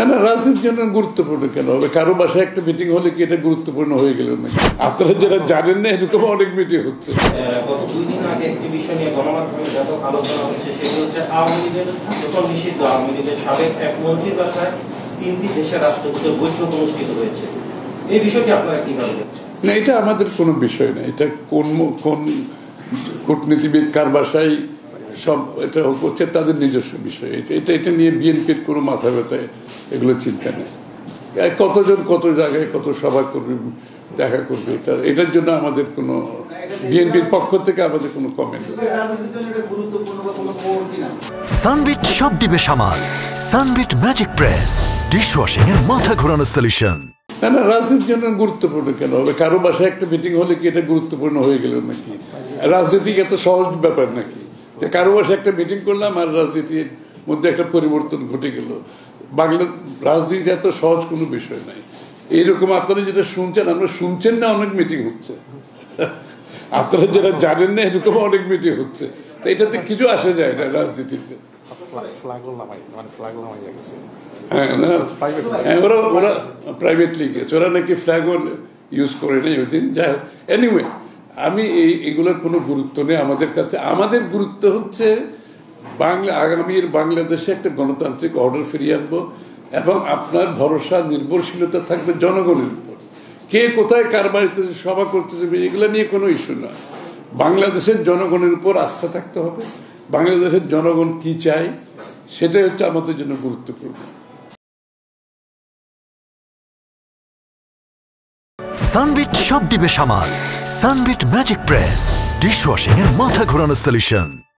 না না, রাজনীতির জন্য গুরুত্বপূর্ণ কেন হবে? কারো বাসায় একটা মিটিং হলে কি এটা গুরুত্বপূর্ণ হয়ে গেল নাকি? আপনারা যারা জানেন না, এরকম অনেক মিটিং হচ্ছে। গত 2 দিন আগে একটি বিষয় নিয়ে গণমাধ্যমে ব্যাপক আলোচনা হচ্ছে, সেটি হচ্ছে আওয়ামী লীগের যখন নিষিদ্ধ আওয়ামী লীগের সাবেক এক মন্ত্রীর বাসায় 3টি দেশের রাষ্ট্রদূতের বৈঠক অনুষ্ঠিত হয়েছে। এই বিষয়টি আপনারা কিভাবে দেখছেন? না, এটা আমাদের কোনো বিষয় না। এটা কোন কূটনীতিবিদ কার বাসায় সব এটা হচ্ছে তাদের নিজস্ব বিষয়। এটা নিয়ে বিএনপির কোনো মাথা ব্যথা এগুলো চিন্তা নেই। কতজন কত জায়গায় কত সভা করবে, দেখা করবে, এটার জন্য আমাদের কোনো বিএনপির পক্ষ থেকে আমাদের কোনো কমেন্ট। সানবিট সব দিবে সামাল। সানবিট ম্যাজিক প্রেস ডিশওয়াশিং এর মাথা ঘোরানো সলিউশন। না না, রাজনীতির জন্য গুরুত্বপূর্ণ কেন হবে? কারো বাসায় একটা মিটিং হলে কি এটা গুরুত্বপূর্ণ হয়ে গেল নাকি? রাজনীতি এত সহজ ব্যাপার নাকি যে কারো বাসায় একটা মিটিং করলাম আর রাজনীতির মধ্যে একটা পরিবর্তন ঘটে গেল? বাংলা রাজনীতি এত সহজ কোনো বিষয় নাই। এইরকম আপনারা যেটা শুনছেন, আমরা শুনছেন না, অনেক মিটিং হচ্ছে। আপনারা যারা জানেন না, এরকম অনেক মিটিং হচ্ছে। তো এটাতে কিছু আসে যায় না রাজনীতিতে। ওরা প্রাইভেটলি গেছে, ওরা নাকি ফ্ল্যাগও ইউজ করে নেই ওই দিন। যাই হোক, এনিওয়ে, আমি এগুলোর কোনো গুরুত্ব নেই আমাদের কাছে। আমাদের গুরুত্ব হচ্ছে আগামীর বাংলাদেশে একটা গণতান্ত্রিক অর্ডার ফিরিয়ে আনবো এবং আপনার ভরসা নির্ভরশীলতা থাকবে জনগণের উপর। কে কোথায় কার বাড়িতে সভা করতেছে এগুলো নিয়ে কোনো ইস্যু না। বাংলাদেশের জনগণের উপর আস্থা থাকতে হবে। বাংলাদেশের জনগণ কি চায় সেটাই হচ্ছে আমাদের জন্য গুরুত্বপূর্ণ। সানবিট সব দিবে সামাল। সানবিট ম্যাজিক প্রেস ডিশওয়াশিং এর মাথা ঘোরানো সলিউশন।